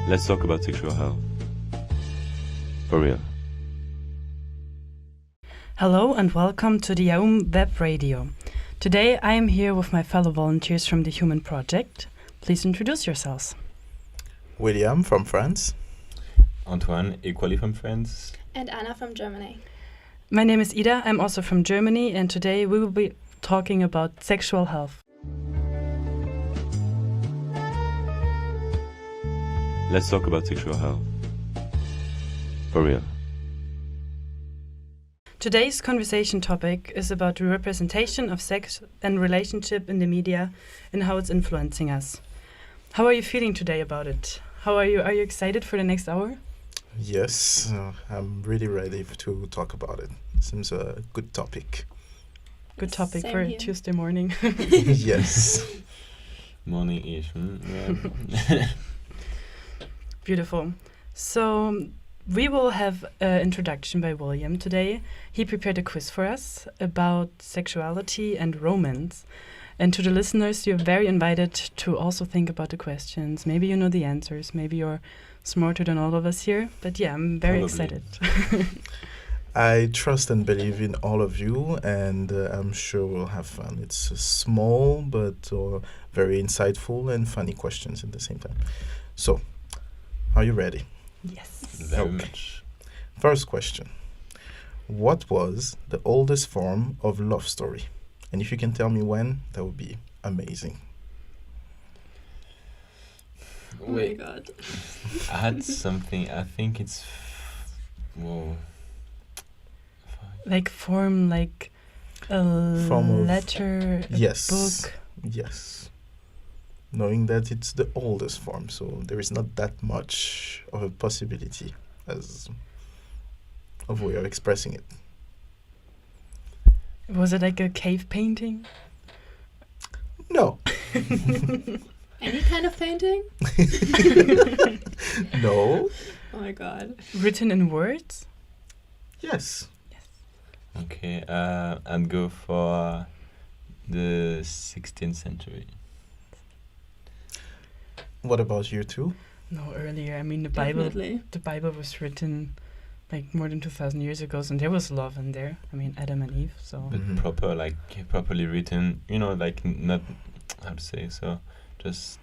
Let's talk about sexual health. For real. Hello and welcome to the AUM Web Radio. Today I am here with my fellow volunteers from the H.U.M.A.N project. Please introduce yourselves. William from France. Antoine, equally from France. And Anna from Germany. My name is Ida, I'm also from Germany, and today we will be talking about sexual health. Let's talk about sexual health. For real. Today's conversation topic is about the representation of sex and relationship in the media and how it's influencing us. How are you feeling today about it? How are you? Are you excited for the next hour? Yes, I'm really ready to talk about it. Seems a good topic. Good topic Same for a here. Tuesday morning. Yes. Morning-ish. Yeah. Beautiful. So we will have an introduction by William today. He prepared a quiz for us about sexuality and romance. And to the listeners, you're very invited to also think about the questions. Maybe you know the answers. Maybe you're smarter than all of us here. But yeah, I'm very Probably. excited. I trust and believe in all of you, and I'm sure we'll have fun. It's small but very insightful and funny questions at the same time. So, are you ready? Yes. Very Okay. much. First question. What was the oldest form of love story? And if you can tell me when, that would be amazing. Oh my Wait, god. I had something. I think it's. Whoa. Like form like a Form of- letter, a Yes. book. Yes. Knowing that it's the oldest form, so there is not that much of a possibility as of way of expressing it. Was it like a cave painting? No. Any kind of painting? No. Oh my god. Written in words? Yes. Okay, I'd go for the 16th century. What about you two? No, earlier. I mean, Definitely. the Bible was written like more than 2,000 years ago, and there was love in there. I mean, Adam and Eve. So But Mhm. properly written, like not, how to say, so just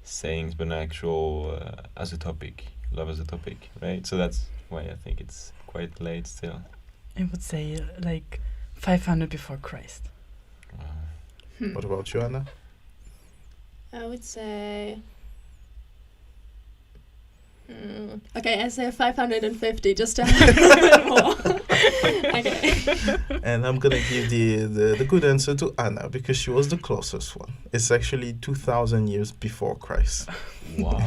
sayings, but an actual, as a topic, love as a topic, right? So that's why I think it's quite late still. I would say like 500 before Christ. Wow. What about you, Anna? I would say. Okay, I say 550 just to have a bit more. Okay. And I'm gonna give the good answer to Anna because she was the closest one. It's actually 2,000 years before Christ. Wow.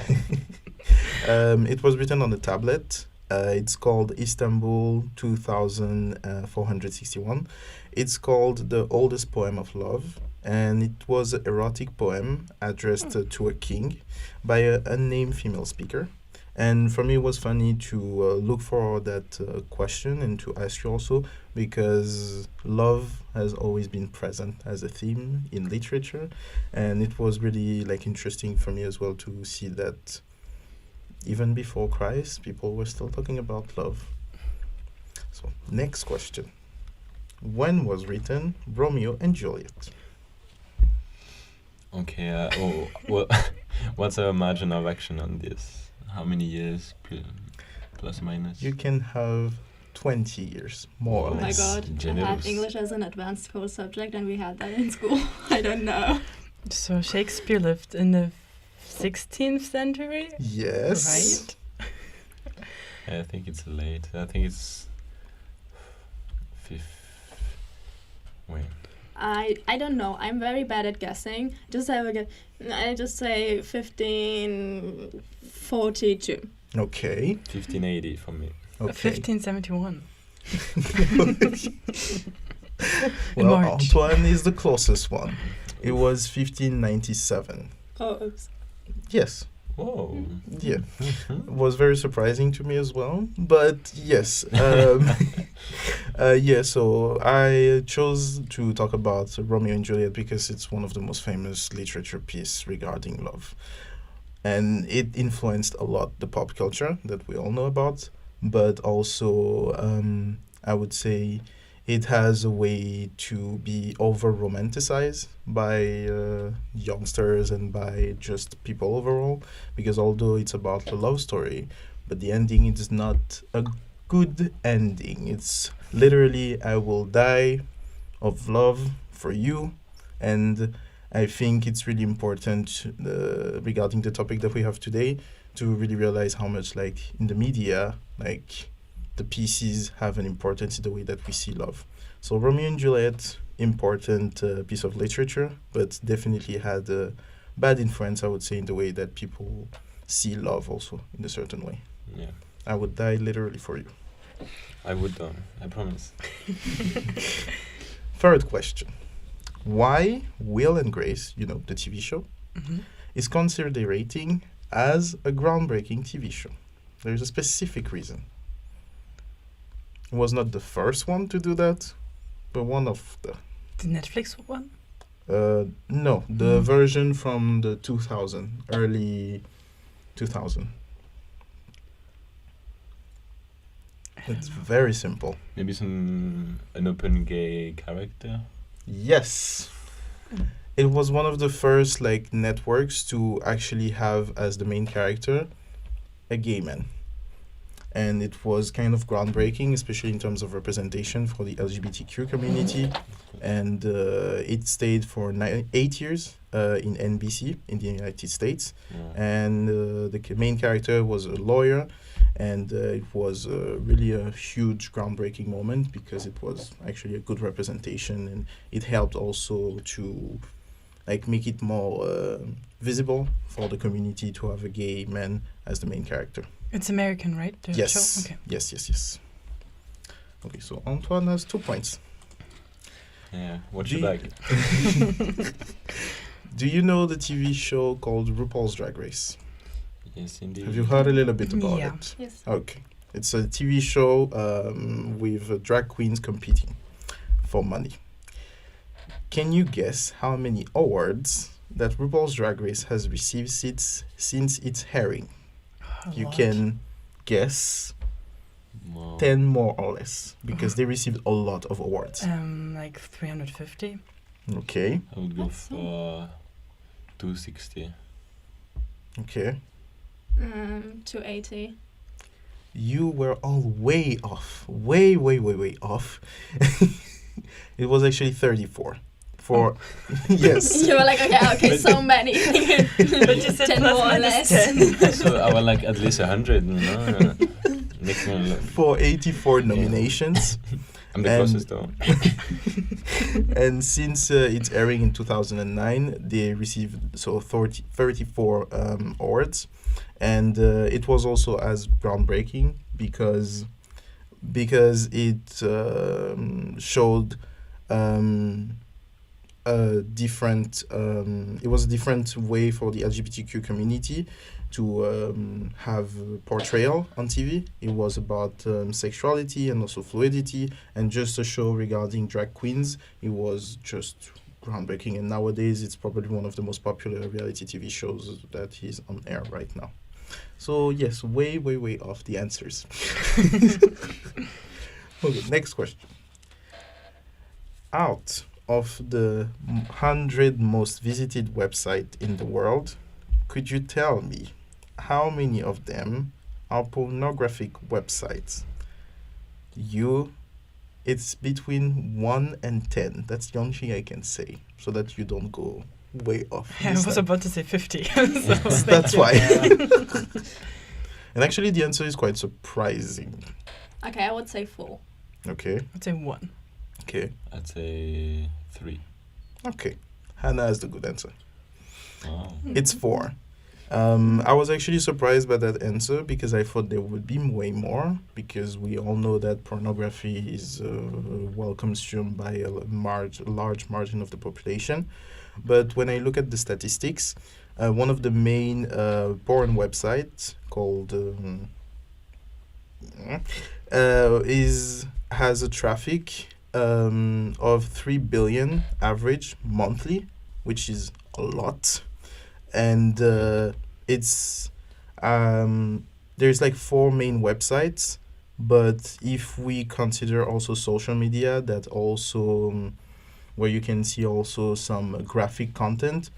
It was written on a tablet. It's called Istanbul 2461. It's called The Oldest Poem of Love, and it was an erotic poem addressed to a king by an unnamed female speaker. And for me, it was funny to look for that question and to ask you also, because love has always been present as a theme in literature, and it was really interesting for me as well to see that even before Christ, people were still talking about love. So, next question. When was written Romeo and Juliet? Okay, well, what's our margin of action on this? How many years, plus minus? You can have 20 years, more or Oh my less. god. I Generous. had English as an advanced course subject and we had that in school. I don't know. So Shakespeare lived in the 16th century, Yes. right? I think it's late. I think it's wait. I don't know. I'm very bad at guessing. Just have a guess. I just say 1542. Okay. 1580 for me. Okay. 1571. Well, March. Antoine is the closest one. It was 1597. Oh, oops. Yes. Whoa. Yeah. It was very surprising to me as well. But yes. Yeah, so I chose to talk about Romeo and Juliet because it's one of the most famous literature pieces regarding love. and it influenced a lot the pop culture that we all know about, but also I would say it has a way to be over-romanticized by youngsters and by just people overall, because although it's about a love story, but the ending is not a good ending. It's literally, I will die of love for you. And I think it's really important regarding the topic that we have today to really realize how much, like, in the media, like, the pieces have an importance in the way that we see love. So Romeo and Juliet, important piece of literature, but definitely had a bad influence, I would say, in the way that people see love also in a certain way. Yeah. I would die literally for you. I would, I promise. Third question. Why Will and Grace, you know, the TV show, is considered a rating as a groundbreaking TV show? There's a specific reason. It was not the first one to do that, but one of the... The Netflix one? No, the version from the early 2000. It's very simple. Maybe an open gay character? Yes. It was one of the first, like, networks to actually have as the main character a gay man. And it was kind of groundbreaking, especially in terms of representation for the LGBTQ community. And it stayed for 8 years in NBC in the United States. Yeah. And the main character was a lawyer. And it was really a huge groundbreaking moment because it was actually a good representation. And it helped also to, like, make it more visible for the community to have a gay man as the main character. It's American, right? The Yes. show? Okay. Yes. Okay, so Antoine has 2 points. Yeah, what you like? Do you know the TV show called RuPaul's Drag Race? Yes, indeed. Have you heard a little bit about Yeah. it? Yes. Okay. It's a TV show with drag queens competing for money. Can you guess how many awards that RuPaul's Drag Race has received since its airing? You can guess Wow. 10 more or less, because they received a lot of awards. Like 350. Okay, I would go That's for 260. okay. 280. You were all way off. Way off. It was actually 34. For yes. You were like, okay, so many. But you said 10 plus more or minus less. 10. So I would like at least 100, you know? Make me look. For 84 nominations. I'm the And- closest though. And since it's airing in 2009, they received 34 awards. And it was also as groundbreaking because it showed a different it was a different way for the LGBTQ community to have portrayal on TV. It was about sexuality and also fluidity, and just a show regarding drag queens. It was just groundbreaking, and nowadays it's probably one of the most popular reality TV shows that is on air right now. So yes, way off the answers. Okay, next question. Out of the 100 most visited websites in the world, could you tell me how many of them are pornographic websites? It's between 1 and 10. That's the only thing I can say, so that you don't go way off. I this was time. about to say 50. So thank That's you. why. And actually, the answer is quite surprising. Okay, I would say 4. Okay. I'd say 1. Okay. I'd say 3. Okay. Hannah has the good answer. Oh. It's 4. I was actually surprised by that answer because I thought there would be way more, because we all know that pornography is well consumed by a large margin of the population. But when I look at the statistics, one of the main porn websites called has a traffic of 3 billion average monthly, which is a lot. And it's there's like 4 main websites, but if we consider also social media, that also where you can see also some graphic content,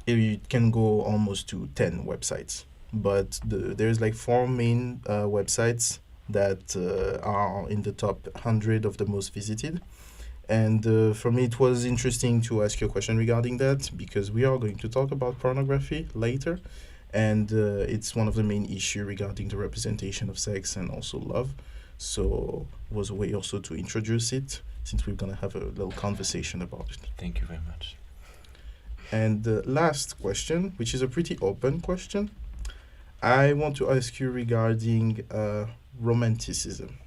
it can go almost to 10 websites. But there's like 4 main websites that are in the top 100 of the most visited. And for me, it was interesting to ask you a question regarding that, because we are going to talk about pornography later. And it's one of the main issues regarding the representation of sex and also love. So it was a way also to introduce it, since we're going to have a little conversation about it. Thank you very much. And the last question, which is a pretty open question, I want to ask you regarding romanticism.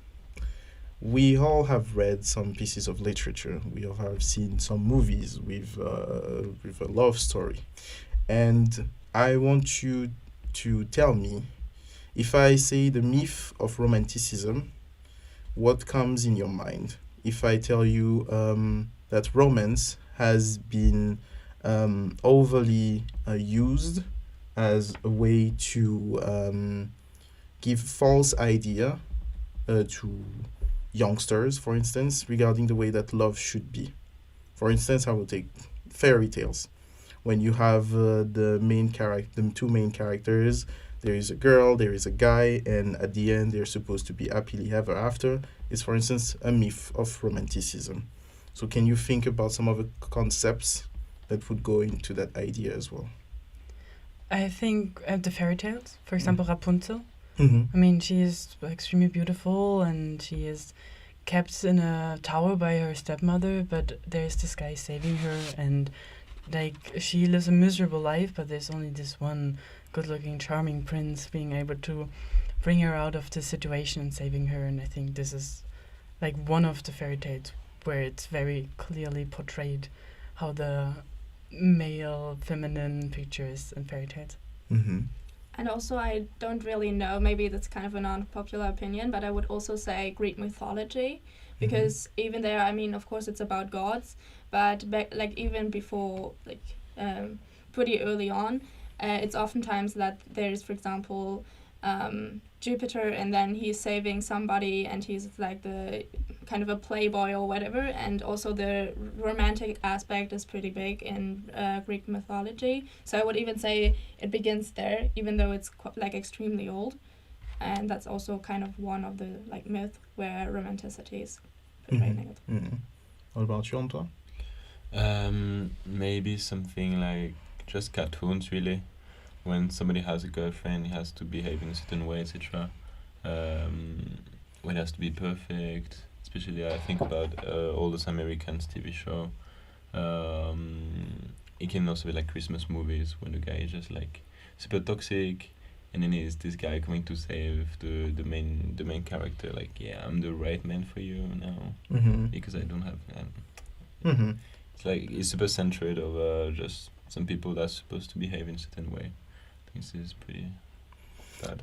We all have read some pieces of literature. We all have seen some movies with a love story. And I want you to tell me, if I say the myth of romanticism, what comes in your mind? If I tell you that romance has been overly used as a way to give false idea to youngsters, for instance, regarding the way that love should be. For instance, I will take fairy tales. When you have the two main characters, there is a girl, there is a guy, and at the end they're supposed to be happily ever after. It's, for instance, a myth of romanticism. So can you think about some of the concepts that would go into that idea as well? I think the fairy tales, for example, Rapunzel. Mm-hmm. I mean, she is extremely beautiful and she is kept in a tower by her stepmother, but there's this guy saving her, and like she lives a miserable life, but there's only this one good-looking, charming prince being able to bring her out of the situation and saving her. And I think this is like one of the fairy tales where it's very clearly portrayed how the male feminine picture is in fairy tales. Mm-hmm. And also, I don't really know, maybe that's kind of an unpopular opinion, but I would also say Greek mythology, because even there, I mean, of course, it's about gods, but like even before, like pretty early on, it's oftentimes that there's, for example, Jupiter, and then he's saving somebody, and he's like the kind of a playboy or whatever, and also the romantic aspect is pretty big in Greek mythology. So I would even say it begins there, even though it's like extremely old, and that's also kind of one of the like myth where romanticity is portrayed. Mm-hmm. What about you, Antoine? Maybe something like just cartoons, really. When somebody has a girlfriend, he has to behave in a certain way, etc. When it has to be perfect. Especially, I think about all those American TV show. It can also be like Christmas movies when the guy is just like super toxic, and then is this guy coming to save the main character. Like, yeah, I'm the right man for you now, because I don't have. It's like it's super centered over just some people that's supposed to behave in a certain way. I think this is pretty bad.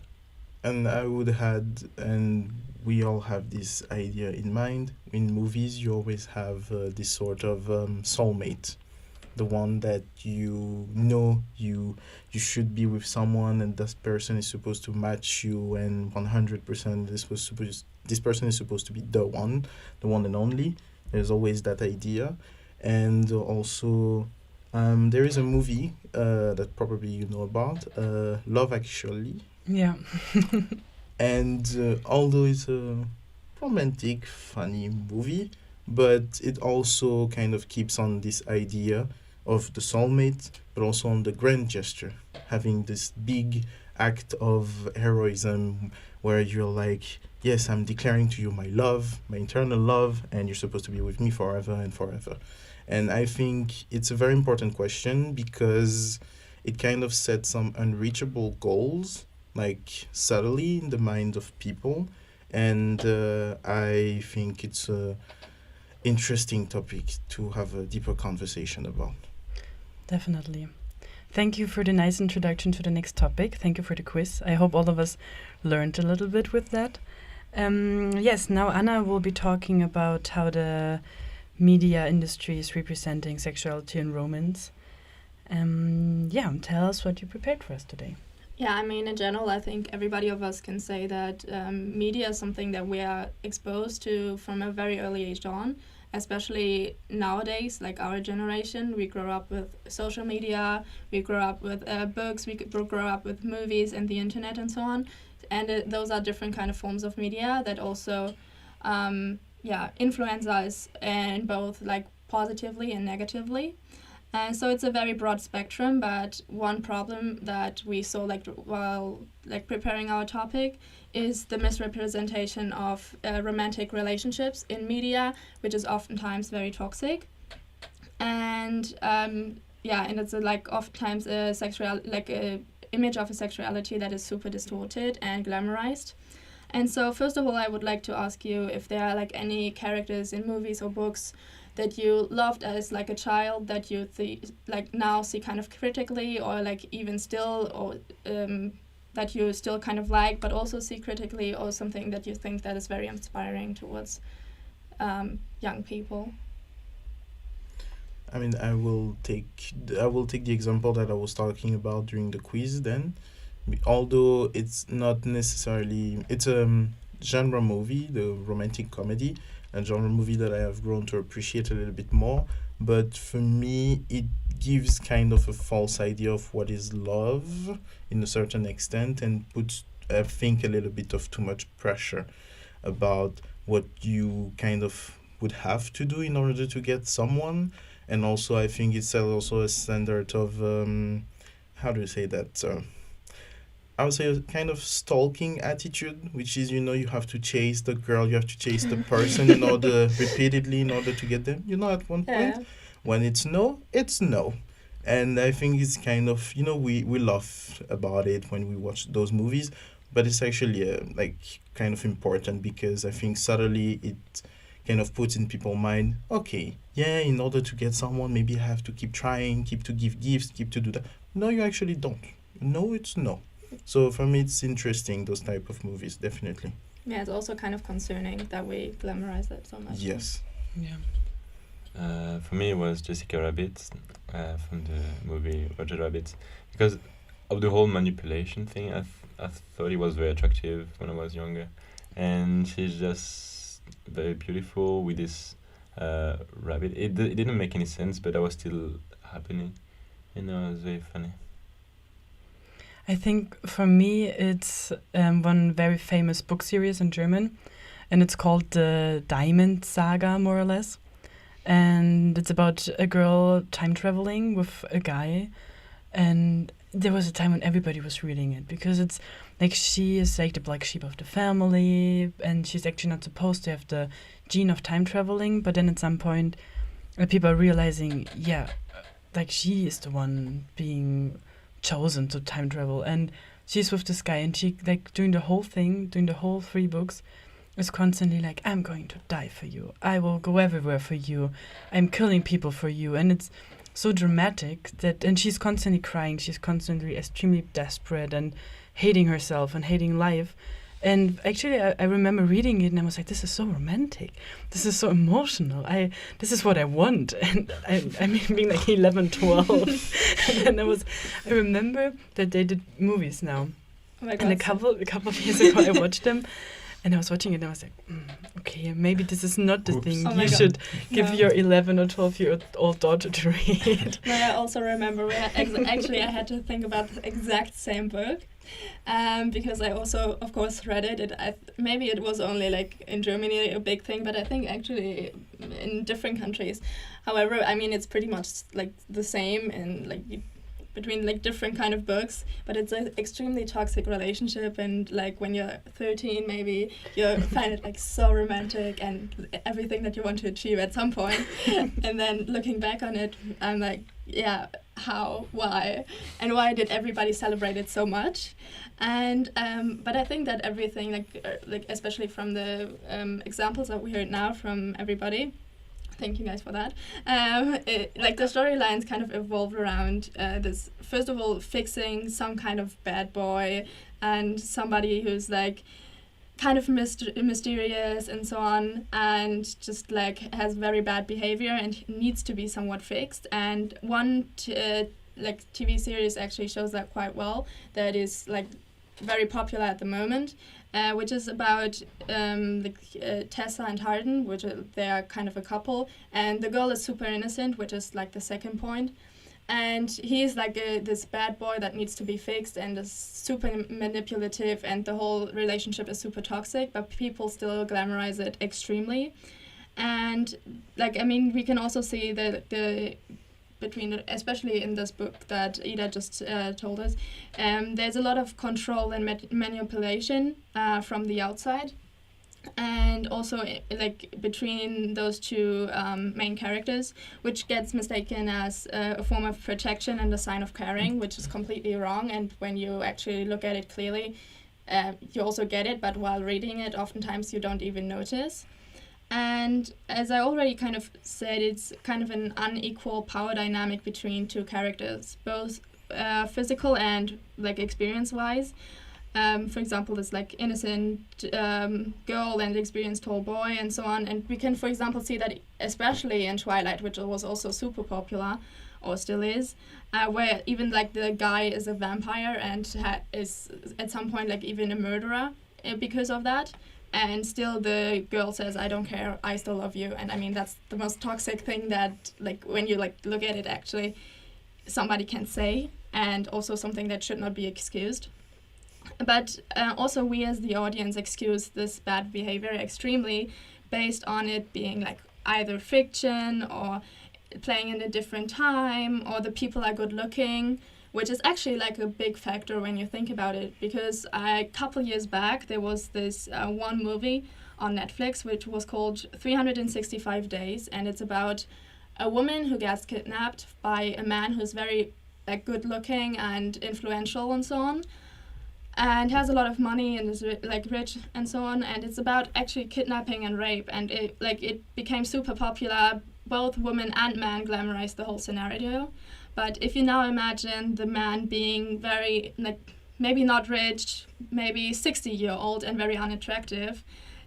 And I would add, and we all have this idea in mind, in movies you always have this sort of soulmate, the one that you know you should be with someone, and this person is supposed to match you, and 100% this person is supposed to be the one and only. There's always that idea. And also there is a movie that probably you know about, Love Actually. Yeah. And although it's a romantic, funny movie, but it also kind of keeps on this idea of the soulmate, but also on the grand gesture, having this big act of heroism where you're like, yes, I'm declaring to you my love, my eternal love, and you're supposed to be with me forever and forever. And I think it's a very important question because it kind of sets some unreachable goals, like subtly in the mind of people. And I think it's a interesting topic to have a deeper conversation about. Definitely. Thank you for the nice introduction to the next topic. Thank you for the quiz. I hope all of us learned a little bit with that. Yes, now Anna will be talking about how the media industry is representing sexuality and romance. Tell us what you prepared for us today. Yeah, I mean, in general, I think everybody of us can say that media is something that we are exposed to from a very early age on, especially nowadays, like our generation. We grow up with social media, we grow up with books, we grow up with movies and the internet and so on. And those are different kind of forms of media that also influence us in both like positively and negatively. And so it's a very broad spectrum, but one problem that we saw while preparing our topic is the misrepresentation of romantic relationships in media, which is oftentimes very toxic. And and it's oftentimes a image of a sexuality that is super distorted and glamorized. And so first of all, I would like to ask you if there are any characters in movies or books that you loved as a child that you now see kind of critically, or even still, or that you still kind of like but also see critically, or something that you think that is very inspiring towards young people. I mean, I will take the example that I was talking about during the quiz then, although it's not necessarily, it's a genre movie, the romantic comedy, a genre movie that I have grown to appreciate a little bit more. But for me, it gives kind of a false idea of what is love in a certain extent, and puts, I think, a little bit of too much pressure about what you kind of would have to do in order to get someone. And also, I think it's also a standard of, how do you say that? I would say a kind of stalking attitude, which is, you have to chase the girl, you have to chase the person repeatedly in order to get them. At one point, when it's no, it's no. And I think it's kind of, we laugh about it when we watch those movies, but it's actually kind of important, because I think subtly it kind of puts in people's mind, okay, in order to get someone, maybe I have to keep trying, keep to give gifts, keep to do that. No, you actually don't. No, it's no. So for me, it's interesting, those type of movies, definitely. Yeah, it's also kind of concerning that we glamorize that so much. Yes. Yeah. For me, it was Jessica Rabbit from the movie Roger Rabbit, because of the whole manipulation thing. I thought it was very attractive when I was younger, and she's just very beautiful with this rabbit. It didn't make any sense, but that was still happening. It was very funny. I think for me it's one very famous book series in German, and it's called the Diamond Saga, more or less. And it's about a girl time traveling with a guy, and there was a time when everybody was reading it, because it's she is the black sheep of the family, and she's actually not supposed to have the gene of time traveling, but then at some point people are realizing she is the one being chosen to time travel, and she's with this guy, and she during the whole 3 books is constantly I'm going to die for you, I will go everywhere for you, I'm killing people for you. And it's so dramatic and she's constantly crying, she's constantly extremely desperate and hating herself and hating life. And actually, I remember reading it, and I was like, this is so romantic. This is so emotional. This is what I want. And I mean, being 11, 12. And I remember that they did movies now. Oh my God. And a couple of years ago, I watched them. And I was watching it, and I was like, okay, maybe this is not the thing you should give your 11 or 12-year-old daughter to read. No, I also remember I had to think about the exact same book. Because I also, of course, read it. Maybe it was only in Germany a big thing, but I think actually in different countries. However, I mean, it's pretty much the same in between different kind of books, but it's an extremely toxic relationship, and when you're 13 maybe you find it so romantic and everything that you want to achieve at some point. And then looking back on it, I'm how, why, and why did everybody celebrate it so much? And but I think that everything especially from the examples that we heard now from everybody, thank you guys for that. The storylines kind of evolve around this, first of all, fixing some kind of bad boy and somebody who's kind of mysterious and so on, and just has very bad behavior and needs to be somewhat fixed. And one like TV series actually shows that quite well. That is like very popular at the moment, which is about Tessa and Harden, which they are kind of a couple, and the girl is super innocent, which is like the second point. And he's like this bad boy that needs to be fixed and is super manipulative, and the whole relationship is super toxic, but people still glamorize it extremely. And like, I mean, we can also see the between, especially in this book that Ida just told us, there's a lot of control and manipulation from the outside. And also like between those two main characters, which gets mistaken as a form of protection and a sign of caring, which is completely wrong. And when you actually look at it clearly, you also get it, but while reading it, oftentimes you don't even notice. And as I already kind of said, it's kind of an unequal power dynamic between two characters, both physical and like experience-wise. For example, this like innocent girl and experienced tall boy and so on. And we can, for example, see that especially in Twilight, which was also super popular, or still is, where even like the guy is a vampire and is at some point like even a murderer because of that. And still the girl says, I don't care, I still love you. And I mean, that's the most toxic thing that like when you like look at it actually somebody can say, and also something that should not be excused. But also we as the audience excuse this bad behavior extremely based on it being like either fiction or playing in a different time, or the people are good looking, which is actually like a big factor when you think about it. Because a couple years back there was this one movie on Netflix which was called 365 Days, and it's about a woman who gets kidnapped by a man who's very like good looking and influential and so on, and has a lot of money and is like rich and so on. And it's about actually kidnapping and rape, and it became super popular. Both women and men glamorized the whole scenario. But if you now imagine the man being very like maybe not rich, maybe 60-year-old and very unattractive,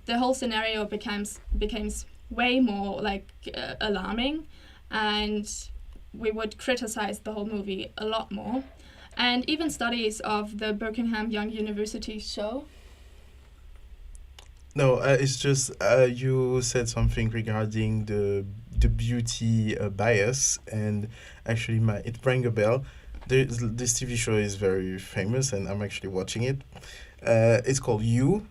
the whole scenario becomes way more like alarming, and we would criticize the whole movie a lot more. And even studies of the Birmingham Young University show. No, it's just you said something regarding the beauty bias, and actually it rang a bell. This TV show is very famous, and I'm actually watching it. It's called You,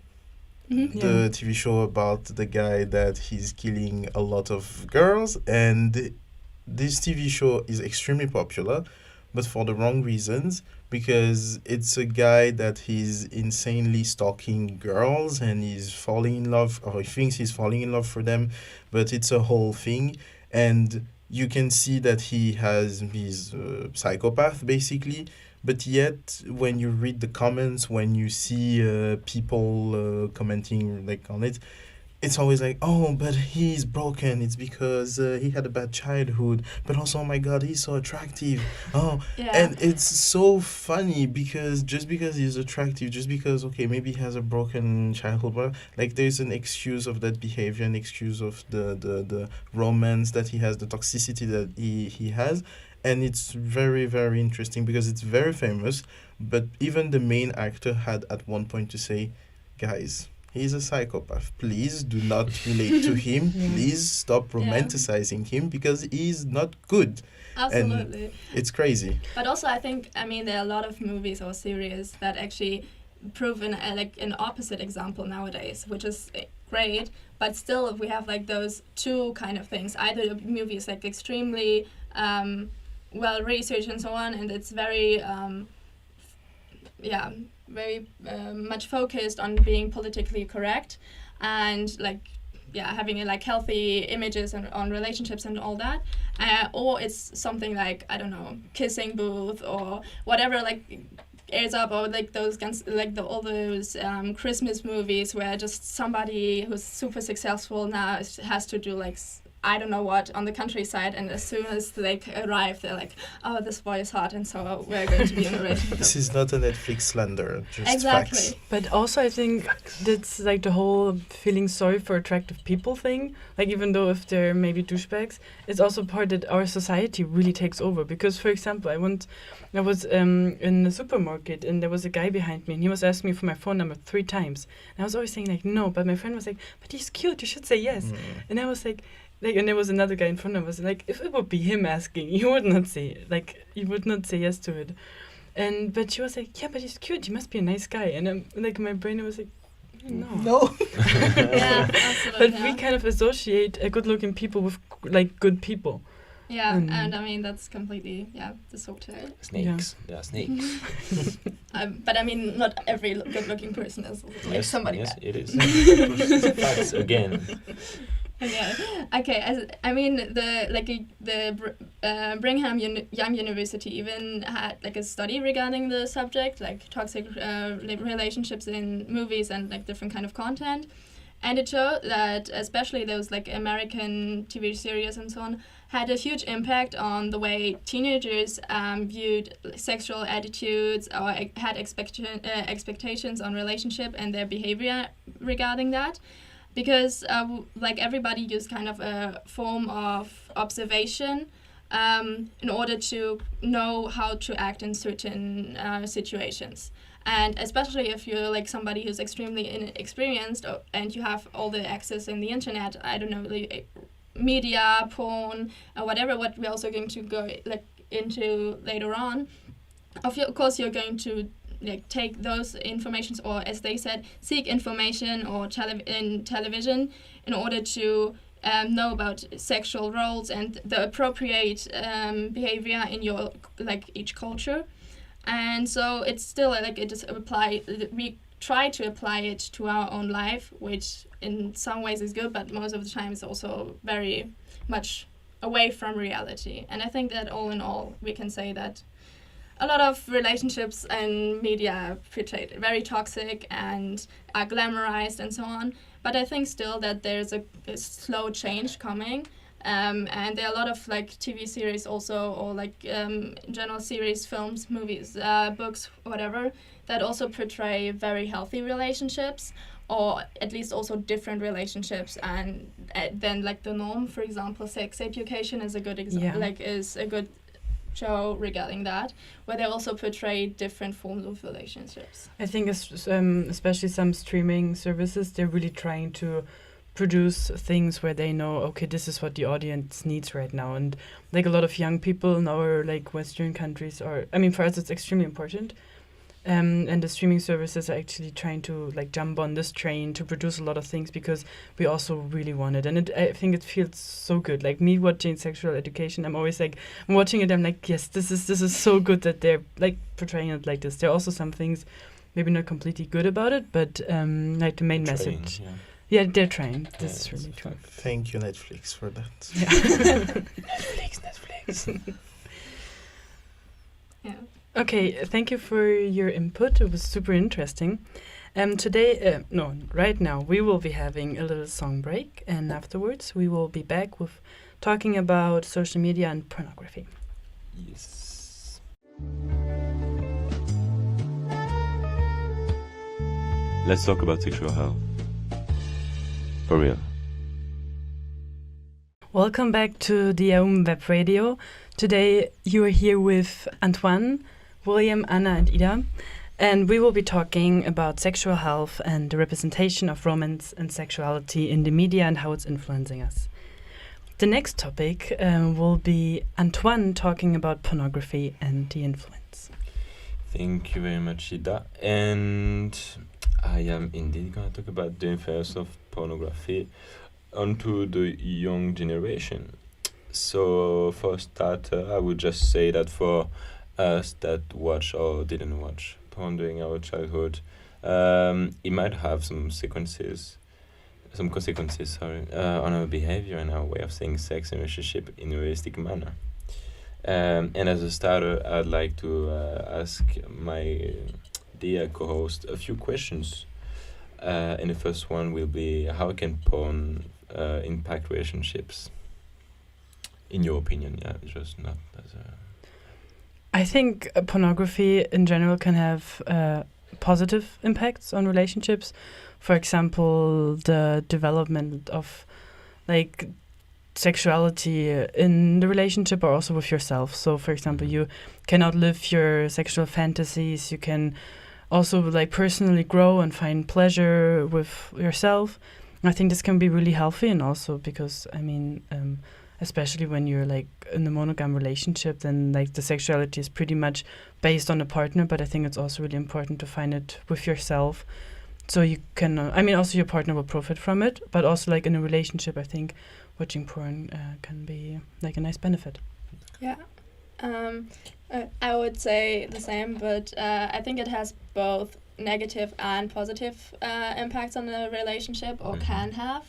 the TV show about the guy that he's killing a lot of girls, and this TV show is extremely popular, but for the wrong reasons, because it's a guy that he's insanely stalking girls and he's falling in love, or he thinks he's falling in love for them, but it's a whole thing. And you can see that he's a psychopath basically, but yet when you read the comments, when you see people commenting like on it, it's always like, oh, but he's broken. It's because he had a bad childhood. But also, oh my God, he's so attractive. Oh, yeah. And it's so funny because just because he's attractive, just because, okay, maybe he has a broken childhood, but like there's an excuse of that behavior, an excuse of the romance that he has, the toxicity that he has. And it's very, very interesting because it's very famous. But even the main actor had at one point to say, guys, he's a psychopath. Please do not relate to him. Please stop romanticizing him because he's not good. Absolutely. And it's crazy. But also, I think, there are a lot of movies or series that actually prove an opposite example nowadays, which is great. But still, we have like those two kind of things. Either the movie is like extremely well researched and so on, and it's very very much focused on being politically correct and having like healthy images on relationships and all that, or it's something like, I don't know, Kissing Booth or whatever, like airs up, or like those all those Christmas movies where just somebody who's super successful now has to do like I don't know what, on the countryside, and as soon as they arrive, they're like, oh, this boy is hot, and so we're going to be in a relationship. This is not a Netflix slander, just Exactly. facts. But also, I think that's like the whole feeling sorry for attractive people thing. Like, even though if they're maybe douchebags, it's also part that our society really takes over. Because, for example, I was in the supermarket, and there was a guy behind me, and he was asking me for my phone number 3 times. And I was always saying, like, no. But my friend was like, but he's cute, you should say yes. And I was like, and there was another guy in front of us, like, if it would be him asking, he would not say yes to it. But she was like, yeah, but he's cute, he must be a nice guy. And I'm like, in my brain, I was like, no. Yeah, absolutely. But we kind of associate good-looking people with like good people. Yeah, and I mean that's completely distorted. Snakes. Yeah. They are snakes. But I mean, not every good-looking person is like somebody yes, bad. it is. Facts again. Okay. I mean, the Brigham Young University even had like a study regarding the subject, like toxic relationships in movies and like different kind of content, and it showed that especially those like American TV series and so on had a huge impact on the way teenagers viewed sexual attitudes or had expectations on relationship and their behavior regarding that. Because like everybody used kind of a form of observation in order to know how to act in certain situations. And especially if you're like somebody who's extremely inexperienced and you have all the access in the internet, I don't know, media, porn, whatever, what we're also going to go like into later on. Of course, you're going to like take those informations, or as they said, seek information or in television in order to know about sexual roles and the appropriate behavior in your like each culture. And so it's still like it is we try to apply it to our own life, which in some ways is good, but most of the time is also very much away from reality. And I think that all in all we can say that a lot of relationships and media are portrayed very toxic and are glamorized and so on. But I think still that there's a slow change coming. And there are a lot of like TV series also, or like general series, films, movies, books, whatever, that also portray very healthy relationships, or at least also different relationships and then like the norm. For example, Sex Education is a good example, is a good show regarding that, where they also portray different forms of relationships. I think especially some streaming services, they're really trying to produce things where they know, okay, this is what the audience needs right now. And like a lot of young people in our like Western countries, or I mean for us it's extremely important. And the streaming services are actually trying to like jump on this train to produce a lot of things because we also really want it. And I think it feels so good. Like me watching Sexual Education, I'm always like, I'm watching it, I'm like, yes, this is so good that they're like portraying it like this. There are also some things maybe not completely good about it, but like the main message. Yeah, they're trying. This is really true. Thank you, Netflix, for that. Yeah. Netflix. Yeah. Okay, thank you for your input. It was super interesting. Right now we will be having a little song break, and afterwards we will be back with talking about social media and pornography. Yes. Let's talk about sexual health. For real. Welcome back to the AUM Web Radio. Today you are here with Antoine, William, Anna and Ida, and we will be talking about sexual health and the representation of romance and sexuality in the media and how it's influencing us. The next topic will be Antoine talking about pornography and the influence. Thank you very much, Ida. And I am indeed going to talk about the influence of pornography onto the young generation. So for starter, I would just say that for us that watch or didn't watch porn during our childhood, it might have some consequences on our behavior and our way of seeing sex and relationship in a realistic manner. And as a starter, I'd like to ask my dear co-host a few questions. And the first one will be, how can porn impact relationships? in your opinion, yeah, just not as a... I think pornography in general can have positive impacts on relationships. For example, the development of like sexuality in the relationship or also with yourself. So for example, you can outlive your sexual fantasies. You can also like personally grow and find pleasure with yourself. I think this can be really healthy, and also because I mean, especially when you're like in a monogam relationship, then like the sexuality is pretty much based on a partner. But I think it's also really important to find it with yourself, so you can. I mean, also your partner will profit from it, but also like in a relationship, I think watching porn can be like a nice benefit. Yeah. I would say the same, but I think it has both negative and positive impacts on the relationship, or can have,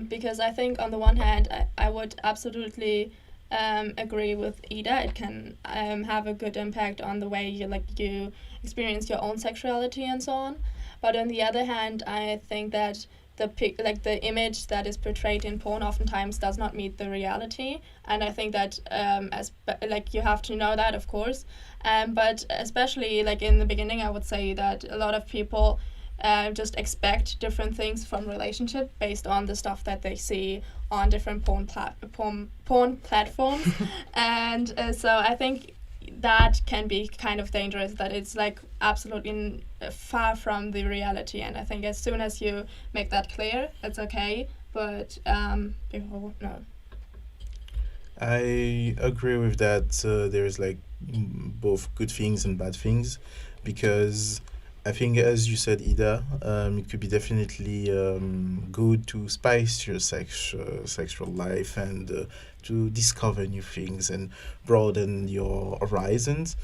because I think on the one hand I would absolutely agree with Ida. It can have a good impact on the way you experience your own sexuality and so on, but on the other hand I think that the image that is portrayed in porn oftentimes does not meet the reality, and I think that you have to know that, of course, but especially like in the beginning I would say that a lot of people just expect different things from relationship based on the stuff that they see on different porn platforms and so I think that can be kind of dangerous, that it's like absolutely far from the reality, and I think as soon as you make that clear, it's okay, but people no. I agree with that. There's like both good things and bad things, because I think, as you said, Ida, it could be definitely good to spice your sexual life and to discover new things and broaden your horizons.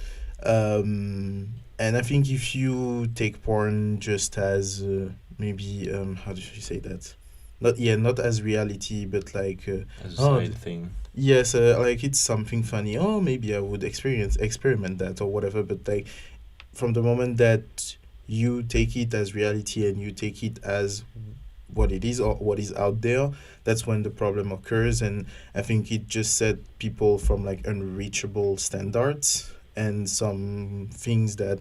And I think if you take porn just as maybe how do you say that? Not as reality, but like as a side thing. Yes, like it's something funny. Oh, maybe I would experiment that or whatever. But like, from the moment that you take it as reality and you take it as what it is or what is out there, that's when the problem occurs. And I think it just set people from like unreachable standards and some things that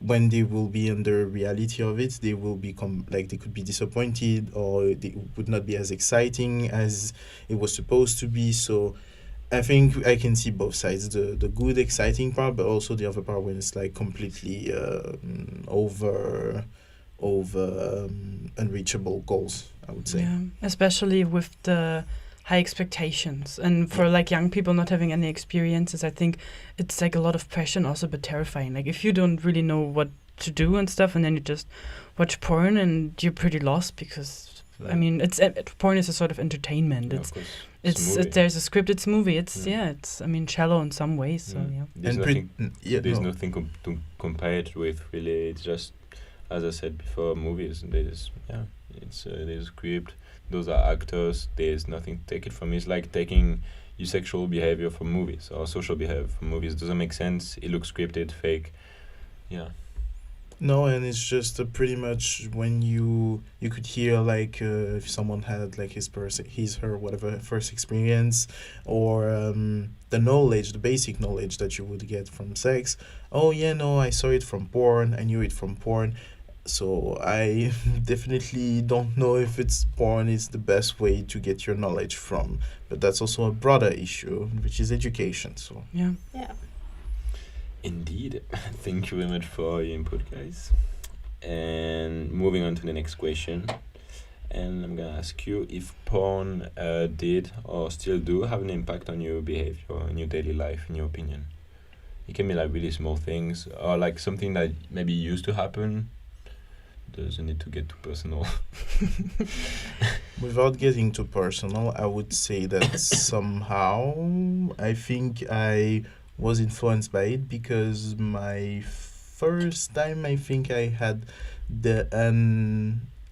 when they will be in the reality of it, they will become like they could be disappointed, or they would not be as exciting as it was supposed to be. So I think I can see both sides, the good exciting part, but also the other part when it's like completely over unreachable goals, I would say. Yeah, especially with the high expectations, and for like young people not having any experiences, I think it's like a lot of pressure and also a bit terrifying. Like if you don't really know what to do and stuff, and then you just watch porn and you're pretty lost, because I mean porn is a sort of entertainment. Yeah, it's there's a script, it's a movie, it's I mean shallow in some ways. So there's nothing to compare it with, really. It's just, as I said before, movies. There's a script. Those are actors. There's nothing to take it from. It's like taking your sexual behavior from movies or social behavior from movies. It doesn't make sense. It looks scripted, fake. Yeah. No, and it's just pretty much when you could hear like if someone had like her whatever first experience, or the basic knowledge that you would get from sex. Oh yeah, no, I saw it from porn. I knew it from porn. So I definitely don't know if porn is the best way to get your knowledge from. But that's also a broader issue, which is education. So yeah. Indeed. Thank you very much for your input, guys. And moving on to the next question. And I'm going to ask you if porn did or still do have an impact on your behavior in your daily life, in your opinion. It can be like really small things, or like something that maybe used to happen. Doesn't need to get too personal. Without getting too personal, I would say that somehow I think I was influenced by it, because my first time I think I had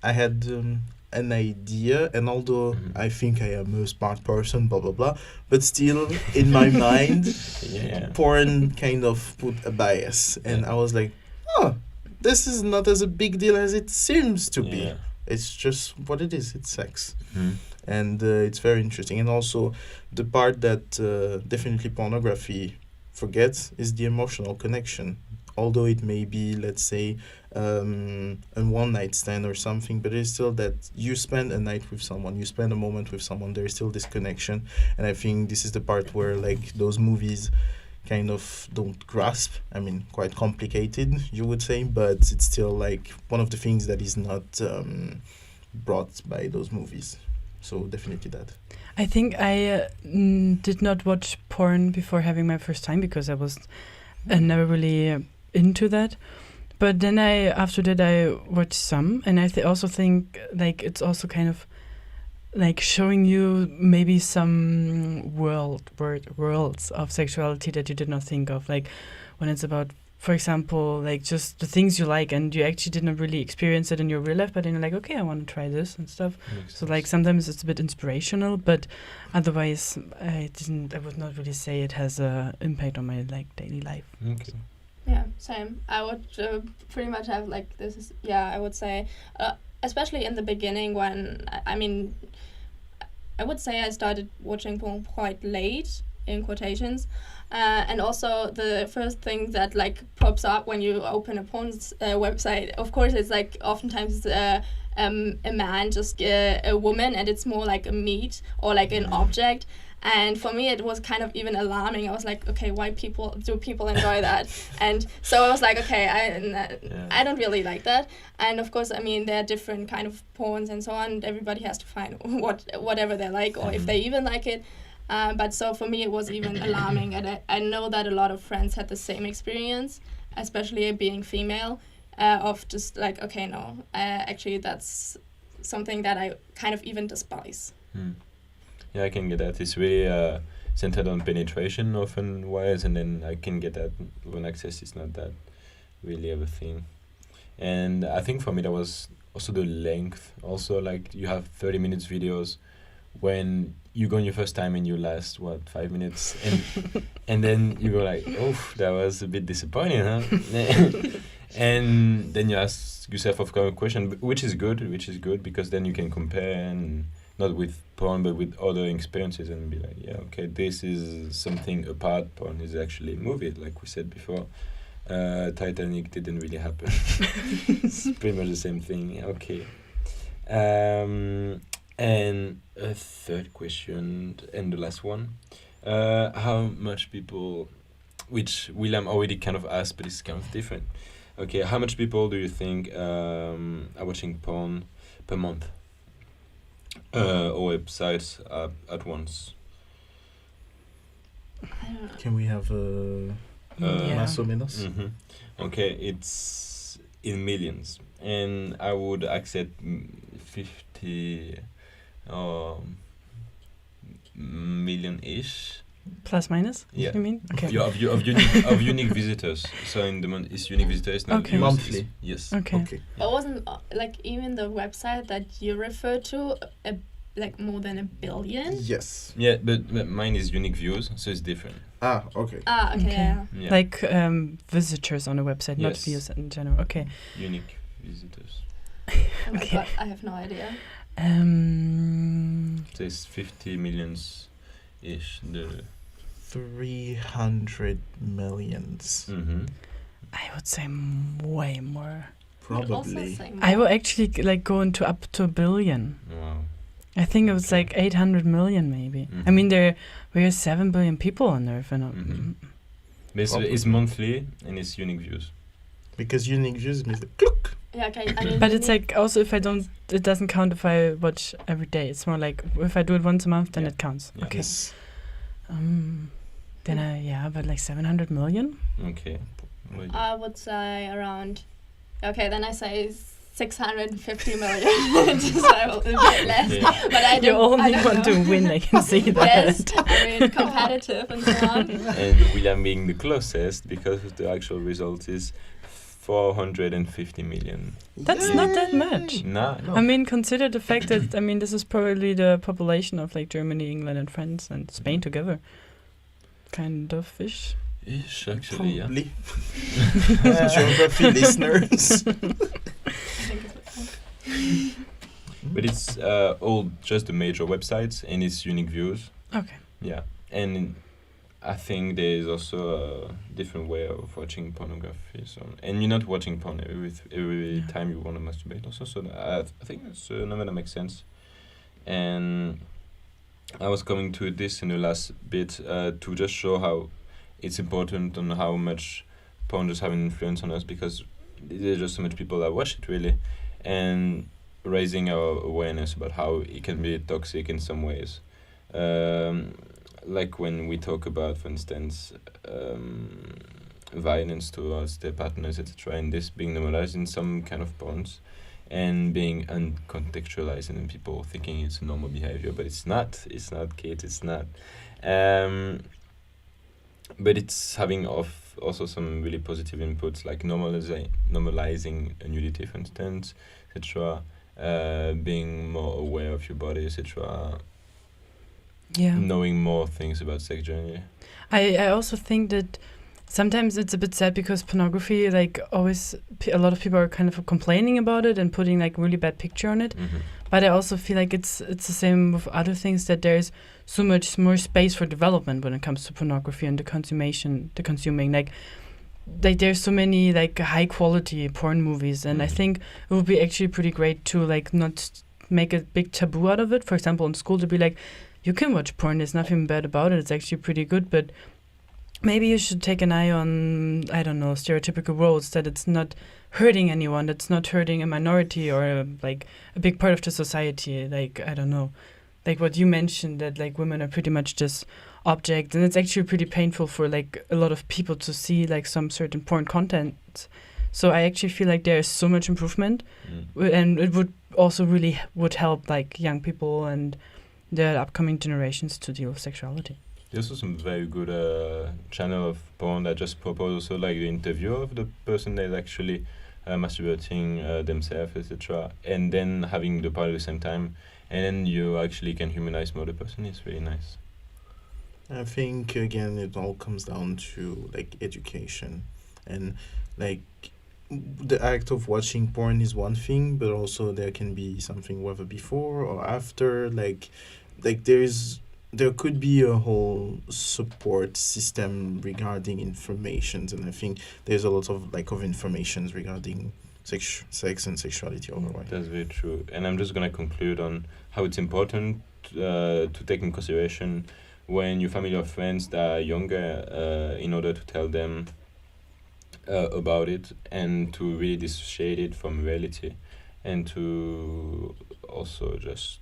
an idea, and although I think I am a smart person, blah blah blah, but still in my mind, porn kind of put a bias, and I was like, oh, this is not as a big deal as it seems to be. it's just what it is. It's sex. Mm. And it's very interesting. And also the part that definitely pornography forgets is the emotional connection. Although it may be, let's say, a one-night stand or something, but it's still that you spend a night with someone, you spend a moment with someone, there is still this connection. And I think this is the part where, like, those movies kind of don't grasp. I mean, quite complicated, you would say, but it's still, like, one of the things that is not brought by those movies. So definitely that. I think I did not watch porn before having my first time because I was never really into that. But then after that I watched some, and I also think like it's also kind of like showing you maybe some worlds of sexuality that you did not think of, like when it's about, for example, like just the things you like and you actually did not really experience it in your real life, but then you're like, okay, I want to try this and stuff. So like sometimes it's a bit inspirational, but otherwise I would not really say it has a impact on my like daily life. Okay. Yeah, same. I would pretty much have like this is, I would say, especially in the beginning when, I would say I started watching porn quite late, in quotations, and also the first thing that like pops up when you open a porn website, of course, it's like oftentimes it's a man, just a woman, and it's more like a meat or like an object. And for me, it was kind of even alarming. I was like, okay, why do people enjoy that? And so I was like, okay, I don't really like that. And of course, I mean, there are different kind of porns and so on. Everybody has to find whatever they like, or if they even like it. But so for me, it was even alarming. And I know that a lot of friends had the same experience, especially being female, of just like, okay, no, actually that's something that I kind of even despise. Yeah, I can get that. It's really centered on penetration often wise, and then I can get that when access is not that really of a thing. And I think for me that was also the length. Also, like you have 30 minutes videos when you go on your first time and you last 5 minutes, and then you go like, oh, that was a bit disappointing, huh? And then you ask yourself a question, which is good because then you can compare, and not with porn but with other experiences, and be like, yeah, okay, this is something apart. Porn is actually a movie, like we said before. Titanic didn't really happen. It's pretty much the same thing. Okay. And a third question, and the last one. How much people, which William already kind of asked, but it's kind of different. Okay, how much people do you think are watching porn per month? Or websites at once? I don't know. Can we have más o menos? Mm-hmm. Okay, it's in millions, and I would accept 50 million-ish. Plus minus? Yeah. You mean? Okay. Yeah, of unique visitors. So in the month, it's unique visitors, not Okay. Monthly. Yes. Okay. It wasn't like even the website that you referred to, like more than 1 billion. Yes. Yeah, but mine is unique views, so it's different. Ah, okay. Okay. Okay. Yeah. Yeah. Like visitors on a website, not Yes. views in general. Okay. Unique visitors. Oh my Okay. God, I have no idea. So it's 50 millions-ish. 300 millions. Mm-hmm. I would say way more. Probably. Also say I more. will actually like go into up to 1 billion. Wow. I think it was Okay. like 800 million maybe. I Mhm. mean, we are 7 billion people on Earth. And Mhm. But it's Probably. monthly and it's unique views. Because unique views means the cluck. Yeah, okay. I mean, But it's like also if I don't, it doesn't count if I watch every day. It's more like if I do it once a month, then Yeah. it counts. Yeah. Okay. Yes. Then but like 700 million? Okay. What do you- I would say around. Okay, then I say 650 million. Just a bit less. Okay. But I You don't. only I don't want know. to win, I can see that. Yes, I mean competitive and so on. And William being the closest, because the actual result is 450 million. That's not that much. Nah. No. I mean, consider the fact that, this is probably the population of like Germany, England and France and Spain together. Kind of fish. Ish, actually, yeah. Probably. Geography listeners. I think it's But it's all just the major websites and it's unique views. Okay. Yeah, and I think there is also a different way of watching pornography. So, and you're not watching porn every time you want to masturbate also. So I think that's a number that makes sense. And I was coming to this in the last bit to just show how it's important and how much porn just have an influence on us, because there's just so much people that watch it really, and raising our awareness about how it can be toxic in some ways. Like when we talk about, for instance, violence towards their partners, etc., and this being normalized in some kind of porns and being uncontextualized and people thinking it's a normal behavior, but it's not, Kate, it's not. But it's having also some really positive inputs, like normalizing nudity, for instance, etc., being more aware of your body, etc., knowing more things about sex journey. I also think that sometimes it's a bit sad because pornography, like always, a lot of people are kind of complaining about it and putting like really bad picture on it. Mm-hmm. But I also feel like it's the same with other things, that there's so much more space for development when it comes to pornography and the consuming. Like there's so many like high quality porn movies, and I think it would be actually pretty great to like not make a big taboo out of it. For example, in school to be like, you can watch porn, there's nothing bad about it, it's actually pretty good, but maybe you should take an eye on, I don't know, stereotypical roles, that it's not hurting anyone, that's not hurting a minority or like a big part of the society. Like, I don't know, like what you mentioned, that like women are pretty much just objects, and it's actually pretty painful for like a lot of people to see like some certain porn content. So I actually feel like there is so much improvement, and it would also really would help like young people and the upcoming generations to deal with sexuality. There's also some very good channel of porn that just propose also like the interview of the person that's actually masturbating themselves, etc., and then having the part at the same time, and then you actually can humanize more the person. It's really nice. I think again it all comes down to like education, and like the act of watching porn is one thing, but also there can be something whether before or after, like there could be a whole support system regarding informations, and I think there's a lot of lack of informations regarding sex and sexuality overall. That's very true, and I'm just gonna conclude on how it's important to take in consideration when your family or friends that are younger, in order to tell them about it and to really dissociate it from reality, and to also just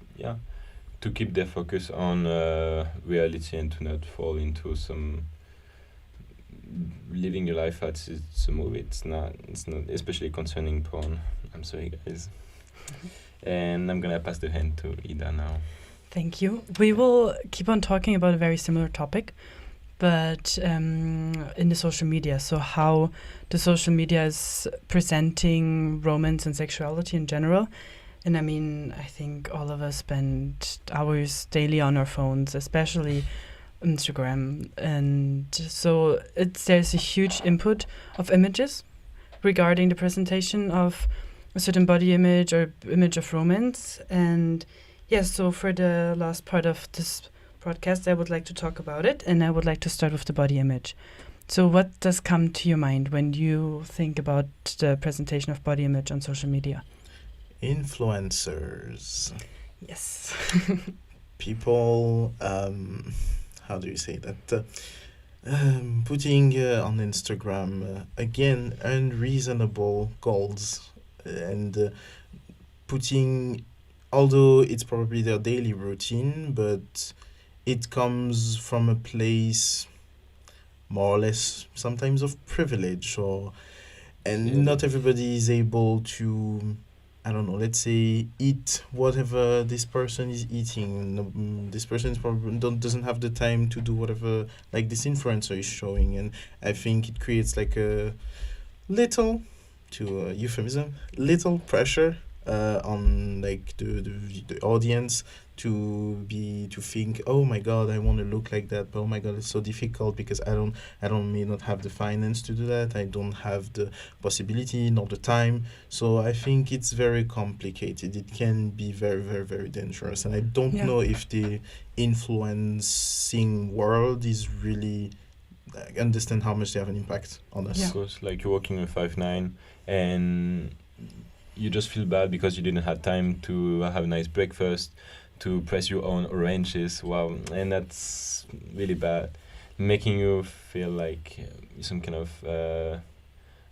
to keep their focus on reality and to not fall into some living your life as it's a movie. It's not, especially concerning porn. I'm sorry, guys. And I'm gonna pass the hand to Ida now. Thank you. We will keep on talking about a very similar topic, but in the social media. So how the social media is presenting romance and sexuality in general. And I mean, I think all of us spend hours daily on our phones, especially Instagram. And so there's a huge input of images regarding the presentation of a certain body image or image of romance. And so for the last part of this podcast, I would like to talk about it, and I would like to start with the body image. So what does come to your mind when you think about the presentation of body image on social media? Influencers. Yes. People, how do you say that? Putting on Instagram, again, unreasonable goals, and putting, although it's probably their daily routine, but it comes from a place more or less sometimes of privilege, and not everybody is able to, I don't know, let's say, eat whatever this person is eating. This person is probably doesn't have the time to do whatever like this influencer is showing, and I think it creates like a little, to euphemism, little pressure on like the audience to think, oh my god, I want to look like that, but oh my god, it's so difficult because I may not have the finance to do that, I don't have the possibility nor the time. So I think it's very complicated. It can be very, very, very dangerous, and I don't know if the influencing world is really understand how much they have an impact on us. Of course, like you're working with 5-9 and you just feel bad because you didn't have time to have a nice breakfast, to press your own oranges. Wow, and that's really bad, making you feel like some kind of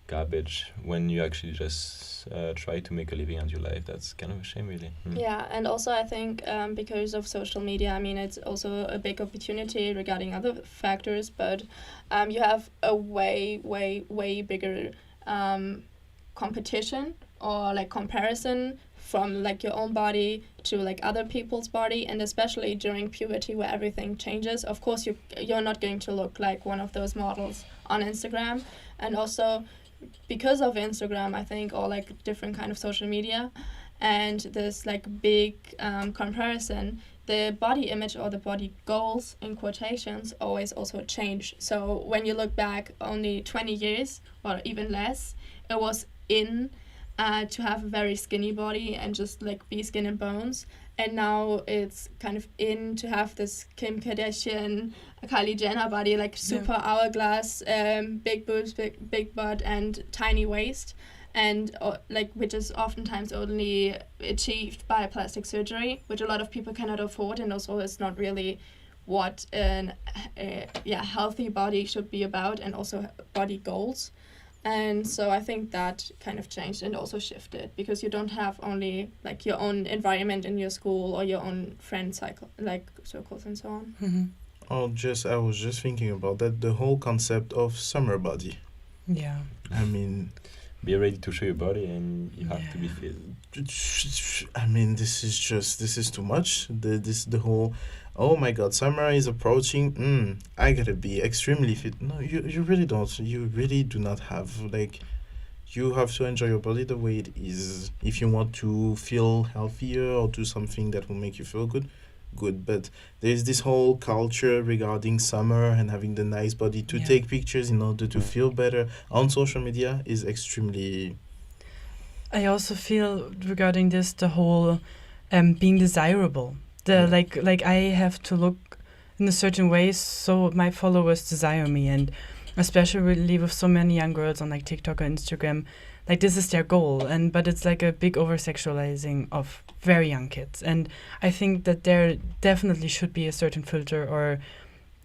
garbage when you actually just try to make a living out your life. That's kind of a shame, really. Yeah, and also I think because of social media, I mean, it's also a big opportunity regarding other factors, but you have a way, way, way bigger competition or like comparison from like your own body to like other people's body, and especially during puberty where everything changes. Of course, you're not going to look like one of those models on Instagram, and also because of Instagram, I think, or like different kind of social media, and this like big comparison, the body image or the body goals in quotations always also change. So when you look back only 20 years or even less, it was in to have a very skinny body and just like be skin and bones, and now it's kind of in to have this Kim Kardashian, Kylie Jenner body, like super hourglass, big boobs, big butt, and tiny waist, and like which is oftentimes only achieved by plastic surgery, which a lot of people cannot afford, and also it's not really what a healthy body should be about, and also body goals. And so I think that kind of changed and also shifted, because you don't have only like your own environment in your school or your own friend cycle, like circles and so on. Mm-hmm. I was just thinking about that, the whole concept of summer body. Yeah. I mean, be ready to show your body, and you have to be fit. I mean, this is too much. The whole, oh my god, summer is approaching. I gotta be extremely fit. No, you really don't. You really do not have, like, you have to enjoy your body the way it is. If you want to feel healthier or do something that will make you feel good. But there's this whole culture regarding summer and having the nice body to take pictures in order to feel better on social media is extremely... I also feel regarding this, the whole being desirable. Like I have to look in a certain way so my followers desire me, and especially with so many young girls on like TikTok or Instagram, like this is their goal, but it's like a big over-sexualizing of very young kids. And I think that there definitely should be a certain filter, or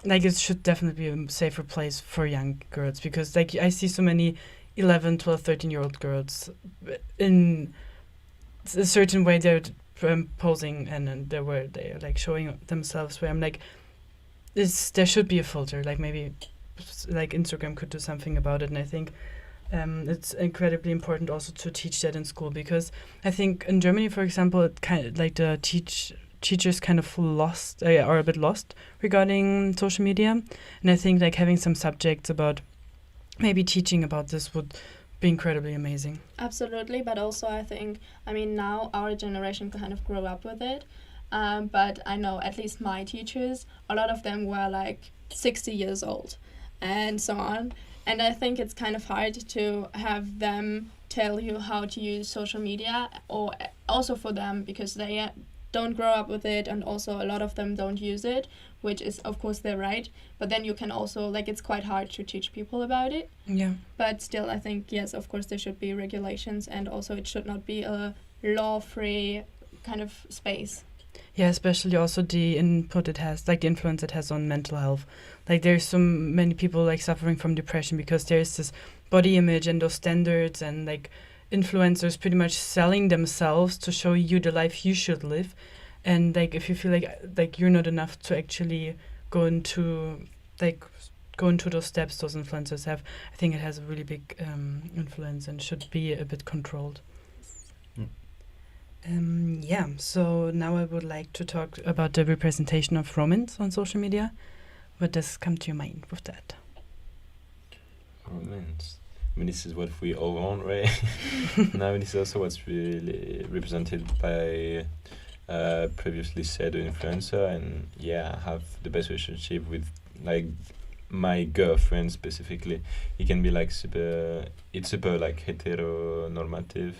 like it should definitely be a safer place for young girls, because like I see so many 11, 12, 13-year-old girls in a certain way they're posing and they're like showing themselves, where I'm like, there should be a filter, like maybe like Instagram could do something about it. And I think it's incredibly important also to teach that in school, because I think in Germany, for example, it kind of like the teachers kind of are a bit lost regarding social media, and I think like having some subjects about maybe teaching about this would be incredibly amazing. Absolutely, but also I think, I mean, now our generation kind of grew up with it, but I know at least my teachers, a lot of them were like 60 years old and so on. And I think it's kind of hard to have them tell you how to use social media, or also for them, because they don't grow up with it, and also a lot of them don't use it, which is of course their right. But then you can also, like, it's quite hard to teach people about it. Yeah. But still, I think, yes, of course there should be regulations, and also it should not be a law-free kind of space. Yeah, especially also the input it has, like the influence it has on mental health. Like there's so many people like suffering from depression because there's this body image and those standards, and like influencers pretty much selling themselves to show you the life you should live. And like if you feel like you're not enough to actually go into those steps those influencers have, I think it has a really big influence and should be a bit controlled. So now I would like to talk about the representation of romance on social media. What does come to your mind with that? Romance. I mean, this is what we all want, right? Now, this is also what's really represented by previously said influencer, and I have the best relationship with like my girlfriend specifically. It can be like super like heteronormative,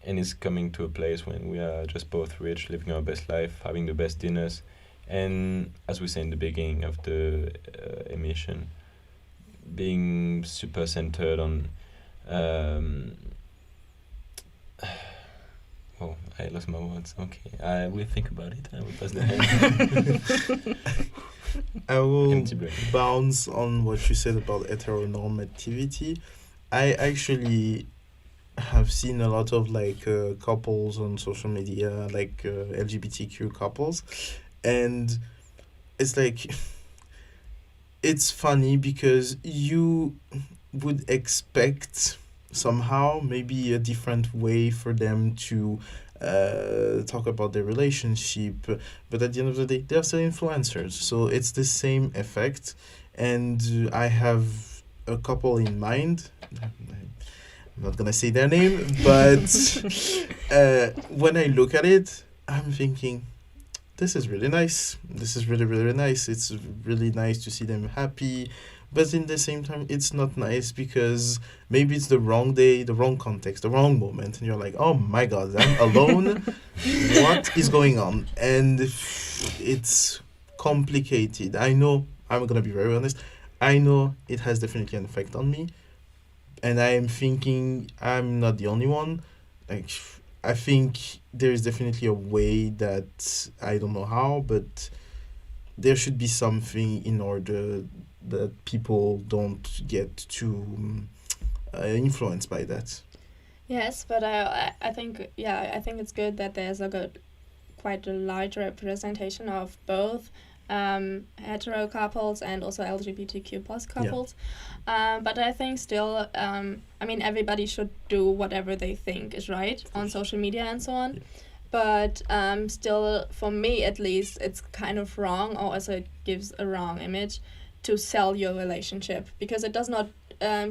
and it's coming to a place when we are just both rich, living our best life, having the best dinners, and as we said in the beginning of the emission, being super centered on oh, I lost my words. Okay, I will think about it. I will pass the hand. I will Empty brain. bounce on what you said about heteronormativity. I actually have seen a lot of like couples on social media, like LGBTQ couples, and it's like it's funny because you would expect somehow maybe a different way for them to talk about their relationship, but at the end of the day they're still influencers, so it's the same effect. And I have a couple in mind. I'm not gonna say their name, but when I look at it, I'm thinking, this is really nice. This is really, really nice. It's really nice to see them happy. But in the same time, it's not nice because maybe it's the wrong day, the wrong context, the wrong moment. And you're like, oh my God, I'm alone. What is going on? And it's complicated. I know, I'm going to be very honest, I know it has definitely an effect on me. And I am thinking I'm not the only one. Like, I think there is definitely a way that I don't know how, but there should be something in order that people don't get too influenced by that. Yes, but I think it's good that there's quite a large representation of both hetero couples and also LGBTQ plus couples. But I think still, everybody should do whatever they think is right on social media and so on. Yeah. But still, for me at least, it's kind of wrong, or also it gives a wrong image to sell your relationship, because it does not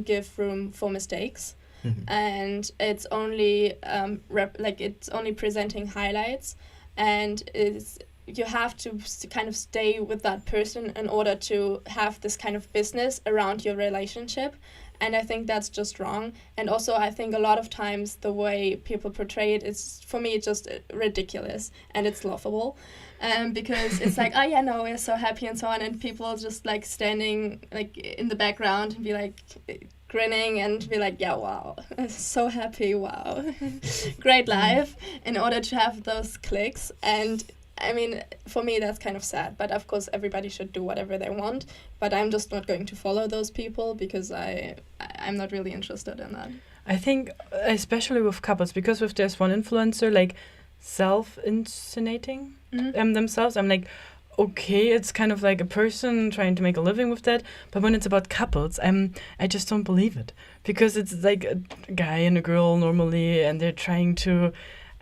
give room for mistakes. Mm-hmm. And it's only it's only presenting highlights, and you have to kind of stay with that person in order to have this kind of business around your relationship. And I think that's just wrong. And also I think a lot of times the way people portray it is, for me, it's just ridiculous, and it's laughable. Because it's like, oh yeah, no, we're so happy and so on, and people just like standing like in the background and be like grinning and be like, yeah, wow, so happy, wow, great life, in order to have those clicks. And I mean, for me, that's kind of sad. But of course, everybody should do whatever they want. But I'm just not going to follow those people because I'm not really interested in that. I think, especially with couples, because if there's one influencer like self-insinuating themselves, I'm like, okay, it's kind of like a person trying to make a living with that. But when it's about couples, I just don't believe it, because it's like a guy and a girl normally, and they're trying to,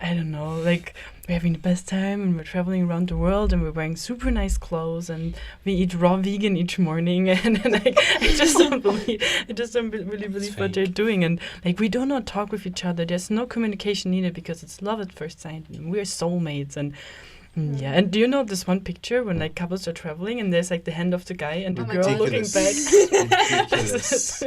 I don't know, like we're having the best time and we're traveling around the world and we're wearing super nice clothes and we eat raw vegan each morning, and like I just don't really believe what they're doing. And like we do not talk with each other. There's no communication needed because it's love at first sight and we're soulmates. And yeah, and do you know this one picture when like couples are traveling and there's like the hand of the guy and the girl looking back? Ridiculous.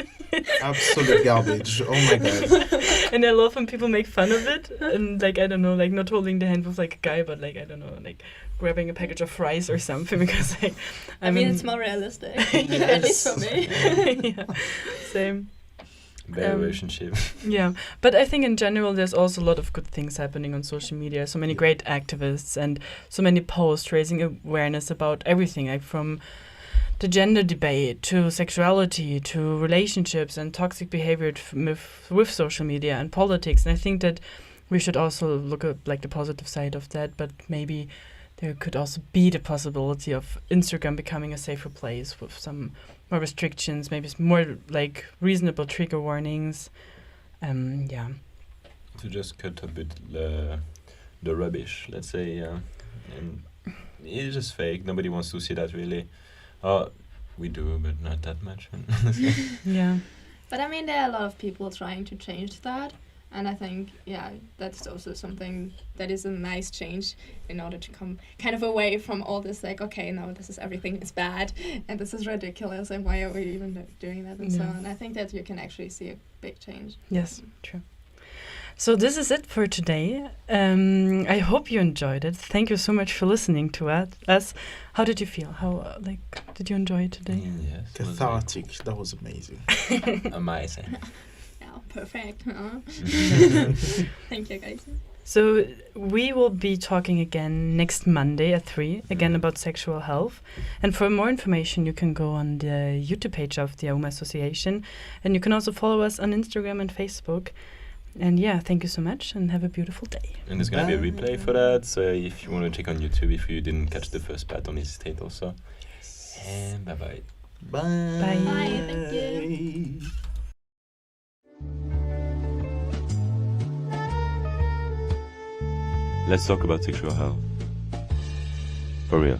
Absolute garbage. Oh my God. And I love when people make fun of it, and like, I don't know, like not holding the hand with like a guy, but like, I don't know, like grabbing a package of fries or something, because like I mean it's more realistic. At least for me. Yeah, same. Better relationship. Yeah, but I think in general there's also a lot of good things happening on social media. So many great activists and so many posts raising awareness about everything, like from the gender debate to sexuality to relationships and toxic behavior with social media and politics. And I think that we should also look at like the positive side of that, but maybe there could also be the possibility of Instagram becoming a safer place with some more restrictions, maybe more like reasonable trigger warnings. Yeah. To just cut a bit the rubbish, let's say, and it's just fake. Nobody wants to see that really. We do, but not that much. Yeah. But I mean, there are a lot of people trying to change that. And I think, that's also something that is a nice change in order to come kind of away from all this, like, okay, no, this is everything is bad and this is ridiculous and why are we even doing that and so on. I think that you can actually see a big change. Yes, true. So this is it for today. I hope you enjoyed it. Thank you so much for listening to us. How did you feel? How did you enjoy it today? Yes. Cathartic. That was amazing. Amazing. Perfect. Thank you, guys. So we will be talking again next Monday at 3, again about sexual health. And for more information, you can go on the YouTube page of the AUM Association. And you can also follow us on Instagram and Facebook. And thank you so much and have a beautiful day. And there's going to be a replay for that. So if you want to check on YouTube, if you didn't catch the first part, don't hesitate also. And bye-bye. Bye. Bye. Bye. Thank you. Let's talk about sexual health. For real.